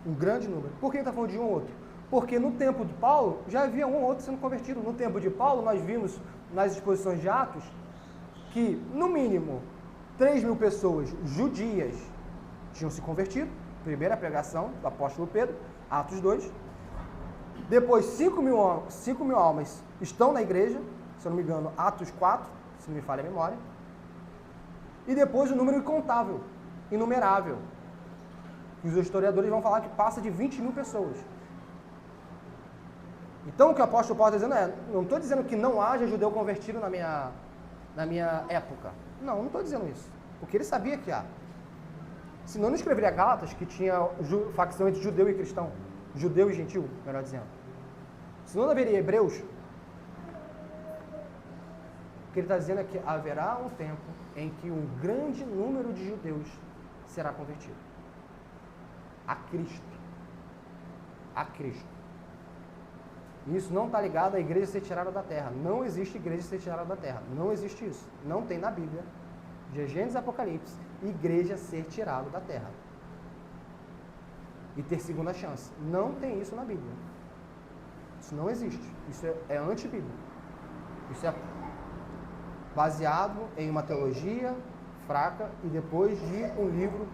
Um grande número. Por que ele está falando de um ou outro? Porque no tempo de Paulo já havia um ou outro sendo convertido. No tempo de Paulo nós vimos nas exposições de Atos que, no mínimo, 3.000 pessoas judias tinham se convertido. Primeira pregação do apóstolo Pedro, Atos 2. Depois 5.000 almas estão na igreja, se eu não me engano, Atos 4, se não me falha a memória. E depois o número incontável, inumerável. Os historiadores vão falar que passa de 20.000 pessoas. Então o que o apóstolo Paulo está dizendo é, não estou dizendo que não haja judeu convertido na minha época. Não estou dizendo isso. Porque ele sabia que há. Senão não escreveria Gálatas, que tinha facção entre judeu e cristão. Judeu e gentil, melhor dizendo. Senão não haveria Hebreus. O que ele está dizendo é que haverá um tempo em que um grande número de judeus será convertido. A Cristo. A Cristo. E isso não está ligado à igreja ser tirada da terra. Não existe igreja ser tirada da terra. Não existe isso. Não tem na Bíblia, de Gênesis e Apocalipse, igreja ser tirada da terra. E ter segunda chance. Não tem isso na Bíblia. Isso não existe. Isso é antibíblico. Isso é baseado em uma teologia fraca e depois de um livro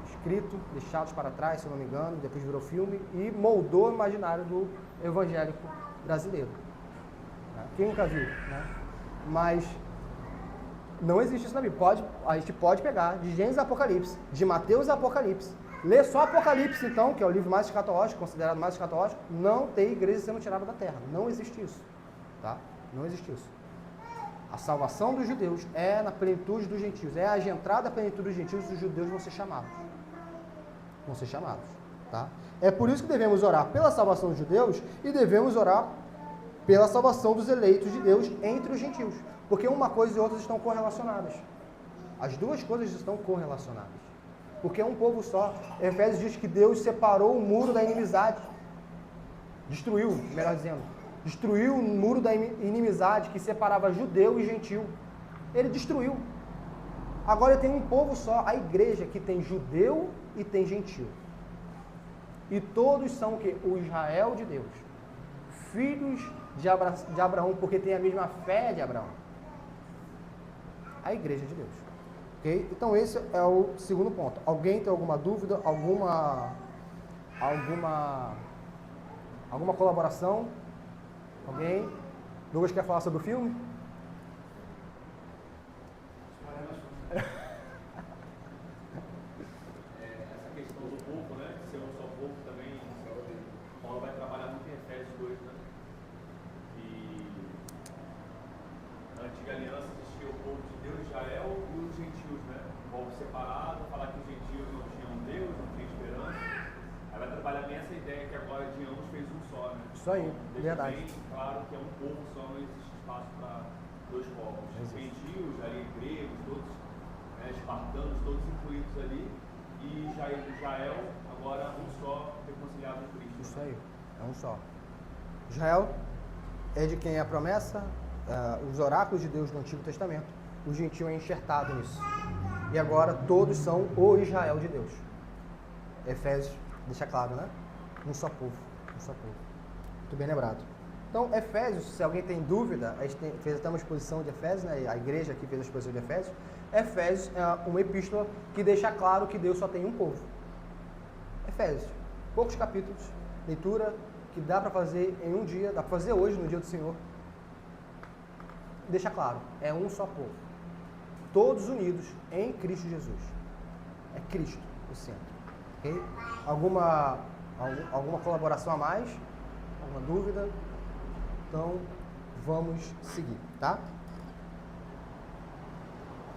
escrito, deixados para trás, se eu não me engano, depois virou filme e moldou o imaginário do evangélico brasileiro. Quem nunca viu, né? Mas não existe isso na Bíblia. A gente pode pegar de Gênesis a Apocalipse, de Mateus a Apocalipse, ler só Apocalipse, então, que é o livro mais escatológico, considerado mais escatológico, não tem igreja sendo tirada da terra. Não existe isso. Tá? Não existe isso. A salvação dos judeus é na plenitude dos gentios. É a entrada à plenitude dos gentios, os judeus vão ser chamados. Vão ser chamados. Tá? É por isso que devemos orar pela salvação dos judeus e devemos orar pela salvação dos eleitos de Deus entre os gentios. Porque uma coisa e outra estão correlacionadas. As duas coisas estão correlacionadas. Porque é um povo só. Efésios diz que Deus separou o muro da inimizade. Destruiu, melhor dizendo. Destruiu o muro da inimizade que separava judeu e gentil. Ele destruiu. Agora ele tem um povo só, a igreja, que tem judeu e tem gentil. E todos são o quê? O Israel de Deus. Filhos de Abraão, porque tem a mesma fé de Abraão. A igreja de Deus. Ok? Então esse é o segundo ponto. Alguém tem alguma dúvida? Alguma colaboração? Alguém? Douglas quer falar sobre o filme? Essa questão do povo, né? Ser um só povo também, Paulo vai trabalhar muito em Efésios 2, né? E na antiga aliança existia o povo de Deus, Israel, e os gentios, né? O povo separado, falar que os gentios não tinham Deus, não tinham esperança. Aí vai trabalhar bem essa ideia que agora de ambos fez um só, né? Isso aí, então, verdade. Bem claro que é um povo só, não existe espaço para dois povos. Os gentios, ali, gregos, todos, né, espartanos, todos incluídos ali, e Israel, agora um só, reconciliado em Cristo. Isso aí, é um só. Israel é de quem é a promessa, os oráculos de Deus no Antigo Testamento. O gentio é enxertado nisso. E agora todos são o Israel de Deus. Efésios deixa claro, né? Um só povo. Um só povo. Muito bem lembrado. Então, Efésios, se alguém tem dúvida, a gente fez até uma exposição de Efésios, né? A igreja aqui fez a exposição de Efésios. Efésios é uma epístola que deixa claro que Deus só tem um povo. Efésios. Poucos capítulos, leitura que dá para fazer em um dia, dá para fazer hoje, no dia do Senhor. Deixa claro, é um só povo. Todos unidos em Cristo Jesus. É Cristo o centro. Okay? Alguma colaboração a mais? Alguma dúvida? Então, vamos seguir, tá?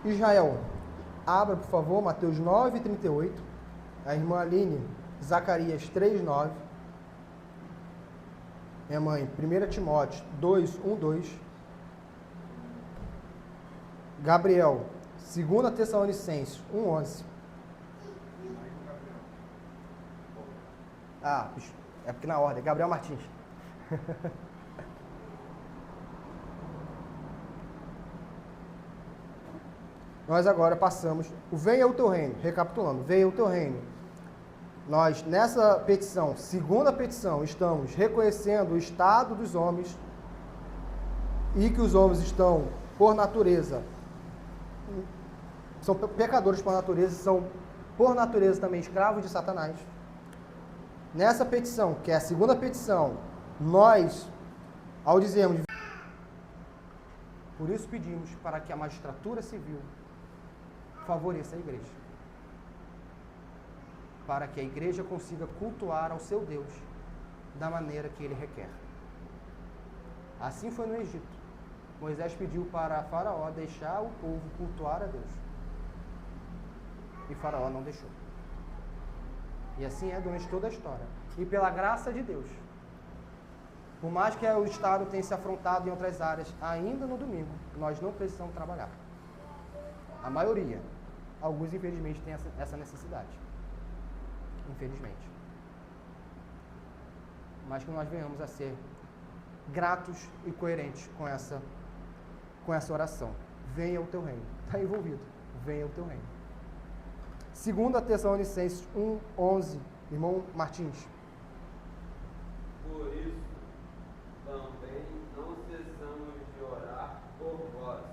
Israel, abra, por favor, Mateus 9:38. A irmã Aline, Zacarias 3:9. Minha mãe, 1 Timóteo 2:1-2. Gabriel, 2 Tessalonicenses 1:11. Ah, é porque na ordem. Gabriel Martins. Nós agora passamos, o venha o teu reino, recapitulando, venha o teu reino. Nós, nessa petição, segunda petição, estamos reconhecendo o estado dos homens e que os homens estão, por natureza, são pecadores por natureza, são, por natureza, também escravos de Satanás. Nessa petição, que é a segunda petição, nós, ao dizermos, por isso pedimos para que a magistratura civil favoreça a igreja, para que a igreja consiga cultuar ao seu Deus da maneira que ele requer. Assim foi no Egito. Moisés pediu para Faraó deixar o povo cultuar a Deus. E Faraó não deixou. E assim é durante toda a história. E pela graça de Deus, por mais que o Estado tenha se afrontado em outras áreas, ainda no domingo, nós não precisamos trabalhar. A maioria. Alguns, infelizmente, têm essa necessidade. Infelizmente. Mas que nós venhamos a ser gratos e coerentes com essa oração. Venha o teu reino. Está envolvido. Venha o teu reino. 2 Tessalonicenses 1:11. Irmão Martins. Por isso, também não cessamos de orar por vós,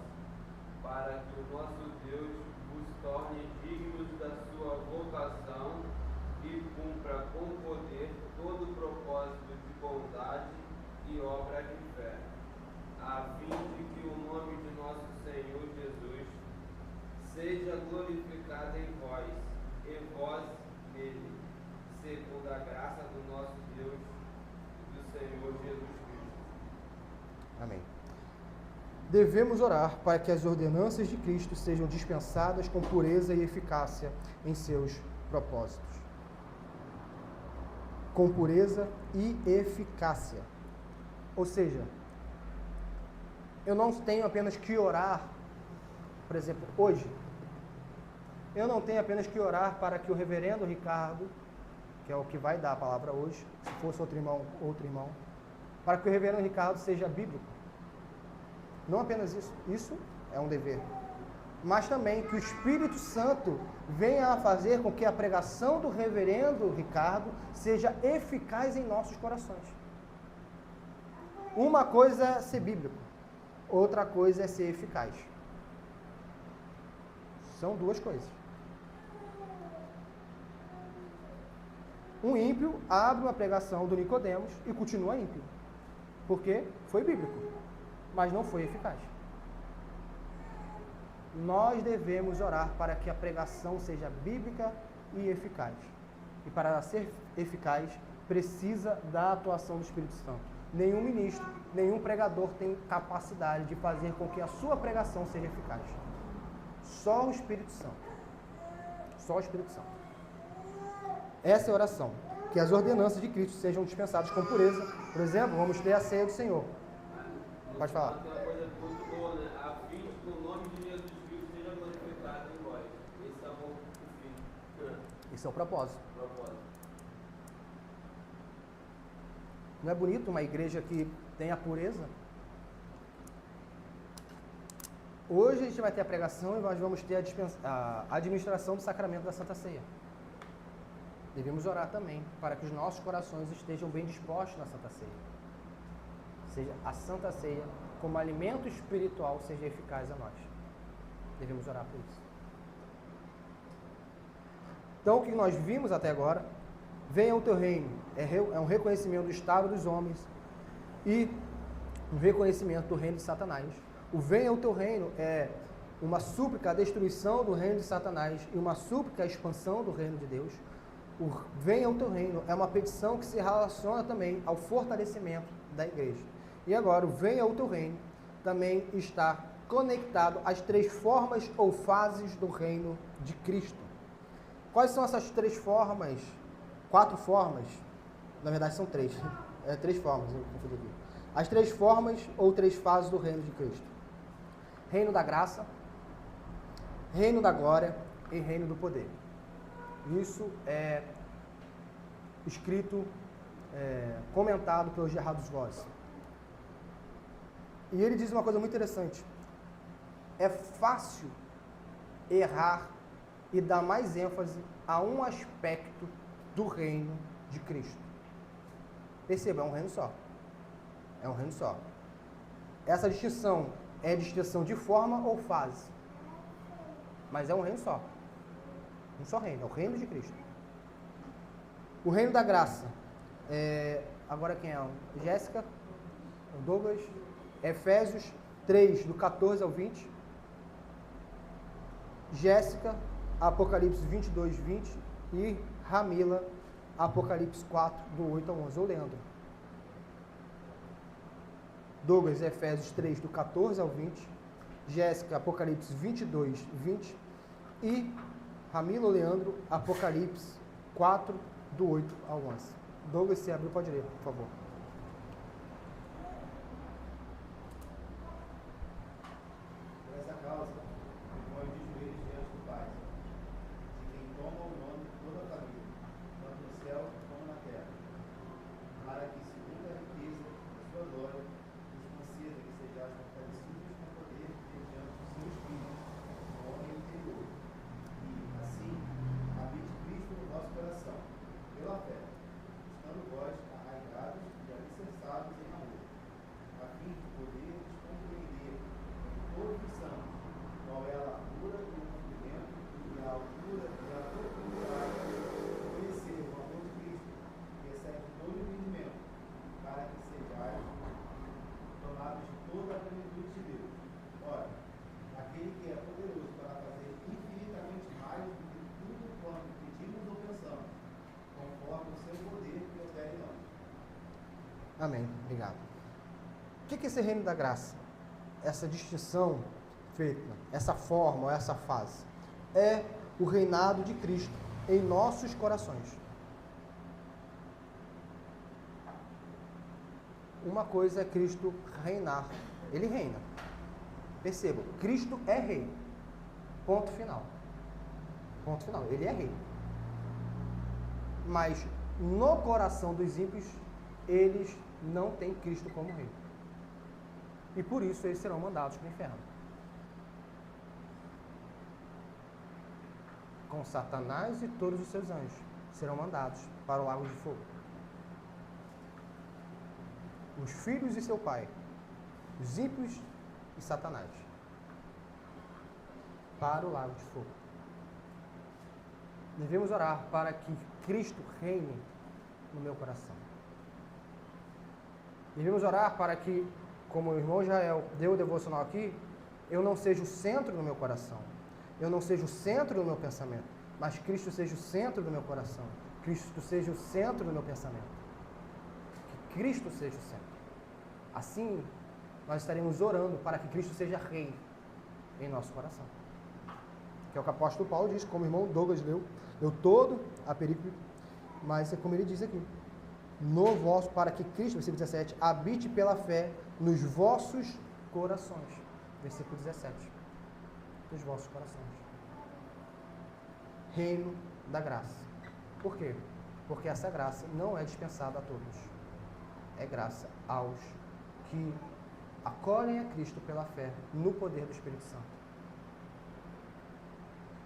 seja glorificado em vós, e vós nele, segundo a graça do nosso Deus e do Senhor Jesus Cristo. Amém. Devemos orar para que as ordenanças de Cristo sejam dispensadas com pureza e eficácia em seus propósitos. Com pureza e eficácia. Ou seja, eu não tenho apenas que orar, por exemplo, hoje, eu não tenho apenas que orar para que o reverendo Ricardo, que é o que vai dar a palavra hoje, se fosse outro irmão, para que o reverendo Ricardo seja bíblico. Não apenas isso é um dever, mas também que o Espírito Santo venha a fazer com que a pregação do reverendo Ricardo seja eficaz em nossos corações. Uma coisa é ser bíblico, outra coisa é ser eficaz. São duas coisas. Um ímpio abre uma pregação do Nicodemos e continua ímpio, porque foi bíblico, mas não foi eficaz. Nós devemos orar para que a pregação seja bíblica e eficaz. E para ela ser eficaz, precisa da atuação do Espírito Santo. Nenhum ministro, nenhum pregador tem capacidade de fazer com que a sua pregação seja eficaz. Só o Espírito Santo. Só o Espírito Santo. Essa é a oração. Que as ordenanças de Cristo sejam dispensadas com pureza. Por exemplo, vamos ter a ceia do Senhor. Pode falar. Tem uma coisa muito boa, né? A fim de que o nome de Jesus Cristo seja glorificado em vós. Esse é o fim. Esse é o propósito. Propósito. Não é bonito uma igreja que tem a pureza? Hoje a gente vai ter a pregação e nós vamos ter a administração do sacramento da Santa Ceia. Devemos orar também para que os nossos corações estejam bem dispostos na Santa Ceia. Seja a Santa Ceia, como alimento espiritual, seja eficaz a nós. Devemos orar por isso. Então, o que nós vimos até agora, venha o teu reino, é um reconhecimento do estado dos homens e um reconhecimento do reino de Satanás. O venha o teu reino é uma súplica à destruição do reino de Satanás e uma súplica à expansão do reino de Deus. O venha o teu reino é uma petição que se relaciona também ao fortalecimento da igreja. E agora, o venha o teu reino também está conectado às três formas ou fases do reino de Cristo. Quais são essas três formas? 4 formas? Na verdade, são 3. 3 formas, eu confundi aqui. As 3 formas ou 3 fases do reino de Cristo. Reino da graça, reino da glória e reino do poder. Isso é escrito, comentado pelo Gerhard Voss. E ele diz uma coisa muito interessante. É fácil errar e dar mais ênfase a um aspecto do reino de Cristo. Perceba, é um reino só. É um reino só. Essa distinção é distinção de forma ou fase. Mas é um reino só. Um só reino, é o reino de Cristo. O reino da graça. Agora quem é? Jéssica, o Douglas, Efésios 3, do 14 ao 20. Jéssica, Apocalipse 22, 20. E Ramila, Apocalipse 4, do 8 ao 11. Ou Leandro. Douglas, Efésios 3, do 14 ao 20. Jéssica, Apocalipse 22, 20. E Ramila ou Leandro, Apocalipse 4, do 8 ao 11. Douglas, se abriu, pode ler, por favor. Por essa causa, me ponho de joelhos diante do Pai, de quem toma o nome de toda a família, tanto no céu como na terra, para que, segundo a riqueza da sua glória, nos conceda que sejais fortalecidos com poder mediante o seu Espírito, no homem interior, e, assim, habite Cristo no nosso coração, pela fé, estando vós arraigados e Amém. Obrigado. O que é esse reino da graça? Essa distinção feita, essa forma, ou essa fase, é o reinado de Cristo em nossos corações. Uma coisa é Cristo reinar. Ele reina. Percebam, Cristo é rei. Ponto final. Ponto final. Ele é rei. Mas no coração dos ímpios, eles não têm Cristo como rei. E por isso eles serão mandados para o inferno. Com Satanás e todos os seus anjos serão mandados para o lago de fogo. Os filhos de seu pai, os ímpios e Satanás, para o lago de fogo. Devemos orar para que Cristo reine no meu coração. Devemos orar para que, como o irmão Israel deu o devocional aqui, eu não seja o centro do meu coração, eu não seja o centro do meu pensamento, mas Cristo seja o centro do meu coração, Cristo seja o centro do meu pensamento, que Cristo seja o centro. Assim, nós estaremos orando para que Cristo seja rei em nosso coração. Que é o que o apóstolo Paulo diz, como o irmão Douglas leu todo a perícope, mas é como ele diz aqui, no vosso, para que Cristo, versículo 17, habite pela fé nos vossos corações. Versículo 17. Nos vossos corações. Reino da graça. Por quê? Porque essa graça não é dispensada a todos. É graça aos que acolhem a Cristo pela fé no poder do Espírito Santo.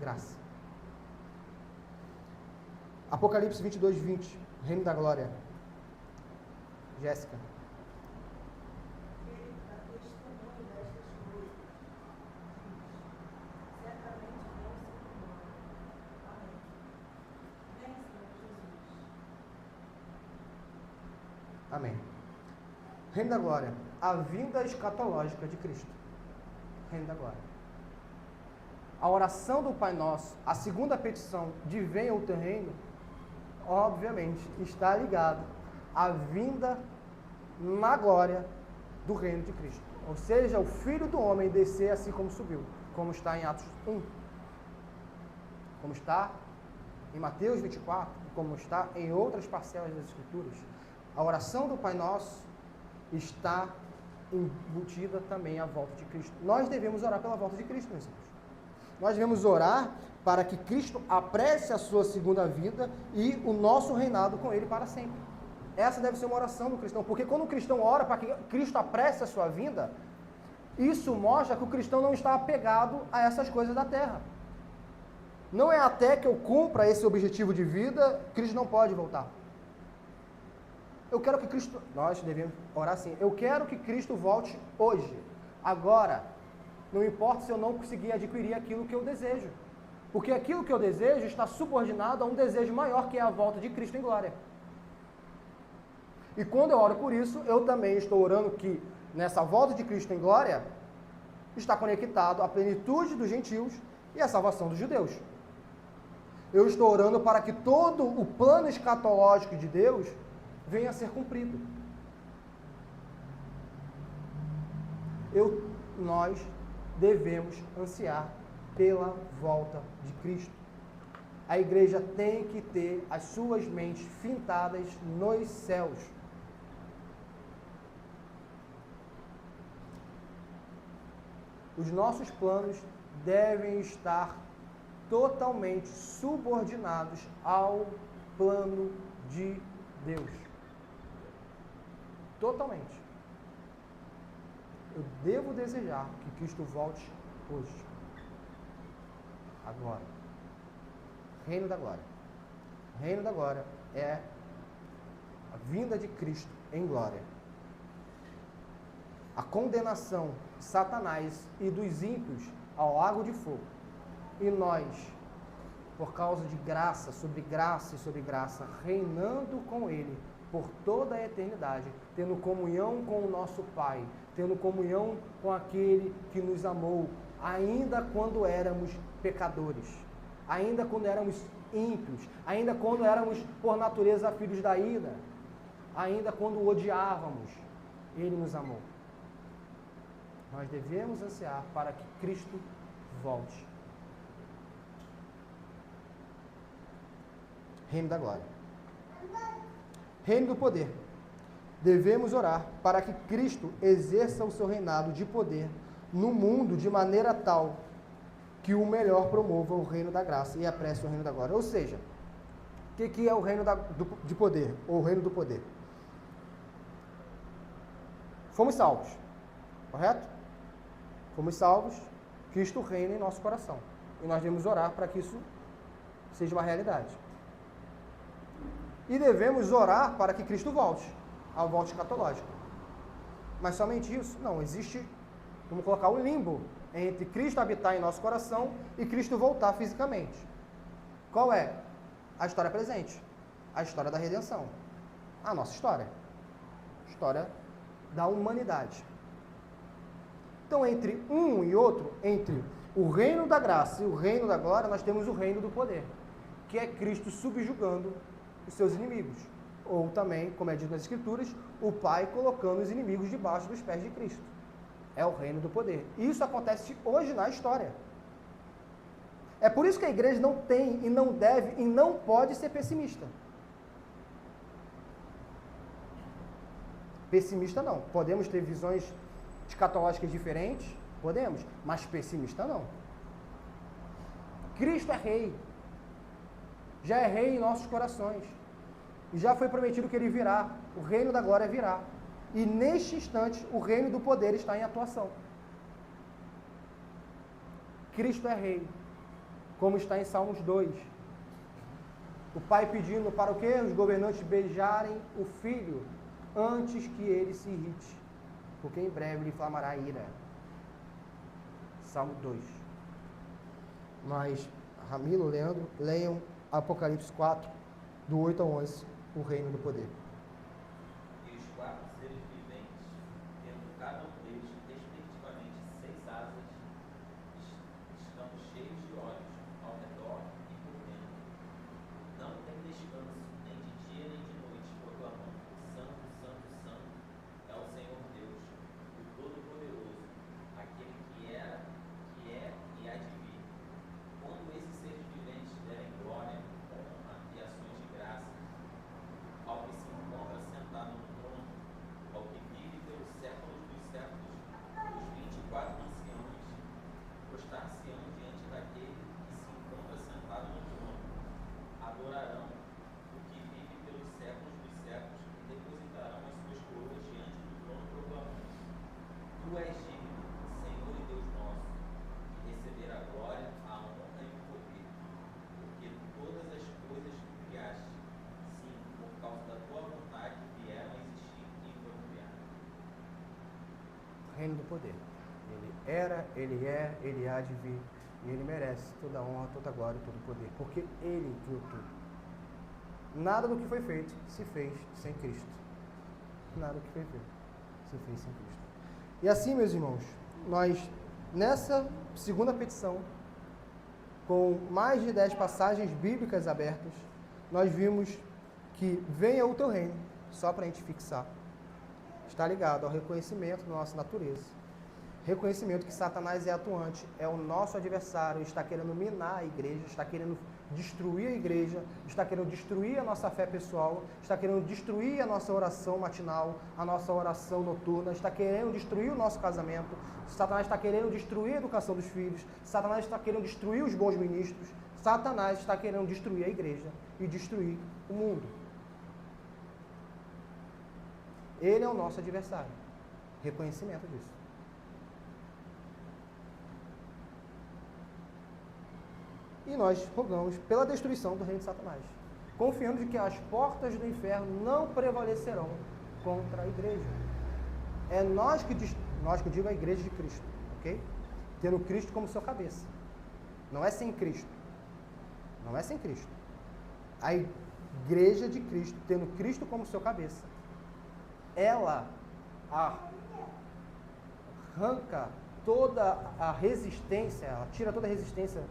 Graça. Apocalipse 22, 20. Reino da glória. Jéssica. Ele dá testemunho destas coisas. Certamente vão se cumprir. Amém. Vem, Senhor Jesus. Amém. Reino da glória. A vinda escatológica de Cristo. Reino da glória. A oração do Pai Nosso, a segunda petição de venha o teu reino, obviamente está ligado à vinda na glória do reino de Cristo. Ou seja, o Filho do Homem descer assim como subiu, como está em Atos 1, como está em Mateus 24, como está em outras parcelas das Escrituras. A oração do Pai Nosso está embutida também à volta de Cristo. Nós devemos orar pela volta de Cristo, meus irmãos. Nós devemos orar para que Cristo apresse a sua segunda vida e o nosso reinado com Ele para sempre. Essa deve ser uma oração do cristão, porque quando o cristão ora para que Cristo apresse a sua vinda, isso mostra que o cristão não está apegado a essas coisas da terra. Não é até que eu cumpra esse objetivo de vida, Cristo não pode voltar. Eu quero que Cristo... Nós devemos orar assim. Eu quero que Cristo volte hoje, agora. Não importa se eu não conseguir adquirir aquilo que eu desejo. Porque aquilo que eu desejo está subordinado a um desejo maior, que é a volta de Cristo em glória. E quando eu oro por isso, eu também estou orando que nessa volta de Cristo em glória está conectado a plenitude dos gentios e a salvação dos judeus. Eu estou orando para que todo o plano escatológico de Deus venha a ser cumprido. Nós devemos ansiar pela volta de Cristo. A igreja tem que ter as suas mentes fintadas nos céus. Os nossos planos devem estar totalmente subordinados ao plano de Deus. Totalmente. Eu devo desejar que Cristo volte hoje. Agora. Reino da glória. Reino da glória é a vinda de Cristo em glória. A condenação de Satanás e dos ímpios ao lago de fogo. E nós, por causa de graça sobre graça e sobre graça, reinando com Ele por toda a eternidade, tendo comunhão com o nosso Pai, tendo comunhão com aquele que nos amou, ainda quando éramos pecadores, ainda quando éramos ímpios, ainda quando éramos por natureza filhos da ira. ainda quando o odiávamos, Ele nos amou. Nós devemos ansiar para que Cristo volte. Reino da glória. Reino do poder. Devemos orar para que Cristo exerça o seu reinado de poder no mundo de maneira tal que o melhor promova o reino da graça e apresse o reino da glória. Ou seja, o que é o reino de poder, ou o reino do poder? Fomos salvos, correto? Fomos salvos, Cristo reina em nosso coração. E nós devemos orar para que isso seja uma realidade. E devemos orar para que Cristo volte, ao volte escatológico. Mas somente isso? Não, existe, vamos colocar um limbo entre Cristo habitar em nosso coração e Cristo voltar fisicamente. Qual é? A história presente, a história da redenção, a nossa história, a história da humanidade. Então, entre um e outro, entre o reino da graça e o reino da glória, nós temos o reino do poder, que é Cristo subjugando os seus inimigos. Ou também, como é dito nas Escrituras, o Pai colocando os inimigos debaixo dos pés de Cristo. É o reino do poder. Isso acontece hoje na história. É por isso que a igreja não tem e não deve e não pode ser pessimista. Pessimista não. Podemos ter visões escatológicas diferentes? Podemos. Mas pessimista não. Cristo é rei. Já é rei em nossos corações. E já foi prometido que ele virá. O reino da glória virá. E neste instante, o reino do poder está em atuação. Cristo é rei. Como está em Salmos 2. O pai pedindo para o quê? Os governantes beijarem o filho antes que ele se irrite, porque em breve lhe inflamará a ira. Salmo 2. Mas, Ramilo, Leandro, leiam Apocalipse 4, do 8 ao 11, o reino do poder. E os 4 seres viventes, tendo cada um deles, respectivamente, 6 asas, estão cheios de olhos ao redor e por dentro. Não tem descanso, nem de dia nem de noite, proclamando: Santo, Santo, Santo é o Senhor Deus, o Todo-Poderoso, aquele que era, que é e há de vir. Quando esses seres viventes derem glória, honra e ações de graça ao que se encontra sentado no trono, ao que vive pelos séculos dos séculos, os 24 anciãos prostrar-se-ão diante daquele que se encontra sentado no trono, adorarão o que vive pelos séculos dos séculos e depositarão as suas coroas diante do trono, proclamando: Tu és digno, Senhor e Deus nosso, de receber a glória, a honra e o poder, porque todas as coisas que criaste, sim, por causa da tua vontade, vieram a existir e foram criadas. Reino do poder. Ele era, ele é, ele há de vir. E ele merece toda a honra, toda a glória e todo o poder. Porque ele criou tudo. Nada do que foi feito se fez sem Cristo. Nada do que foi feito se fez sem Cristo. E assim, meus irmãos, nós, nessa segunda petição, com mais de 10 passagens bíblicas abertas, nós vimos que venha o teu reino, só para a gente fixar, está ligado ao reconhecimento da nossa natureza. Reconhecimento que Satanás é atuante, é o nosso adversário, está querendo minar a igreja, está querendo destruir a igreja, está querendo destruir a nossa fé pessoal, está querendo destruir a nossa oração matinal, a nossa oração noturna, está querendo destruir o nosso casamento, Satanás está querendo destruir a educação dos filhos, Satanás está querendo destruir os bons ministros, Satanás está querendo destruir a igreja e destruir o mundo. Ele é o nosso adversário. Reconhecimento disso. E nós rogamos pela destruição do reino de Satanás, confiando de que as portas do inferno não prevalecerão contra a igreja. É nós que eu digo a igreja de Cristo, ok? Tendo Cristo como seu cabeça. Não é sem Cristo. Não é sem Cristo. A igreja de Cristo, tendo Cristo como seu cabeça, ela arranca toda a resistência, ela tira toda a resistência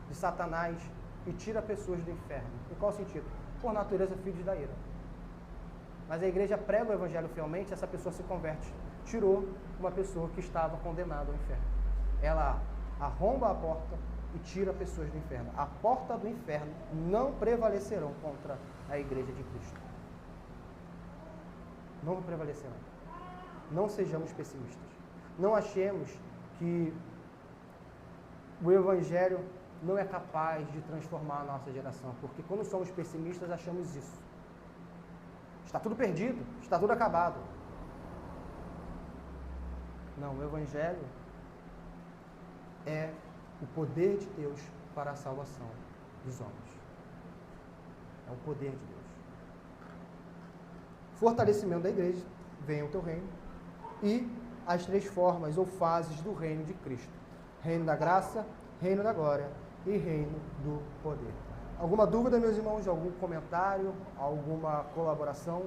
de Satanás e tira pessoas do inferno. Em qual sentido? Por natureza, filhos da ira. Mas a igreja prega o evangelho fielmente, essa pessoa se converte. Tirou uma pessoa que estava condenada ao inferno. Ela arromba a porta e tira pessoas do inferno. A porta do inferno não prevalecerão contra a igreja de Cristo. Não prevalecerão. Não sejamos pessimistas. Não achemos que o evangelho não é capaz de transformar a nossa geração, porque quando somos pessimistas achamos isso. Está tudo perdido, está tudo acabado. Não, o evangelho é o poder de Deus para a salvação dos homens. É o poder de Deus. Fortalecimento da igreja, venha o teu reino, e as 3 formas ou fases do reino de Cristo. Reino da graça, reino da glória e reino do poder. Alguma dúvida, meus irmãos? Algum comentário? Alguma colaboração?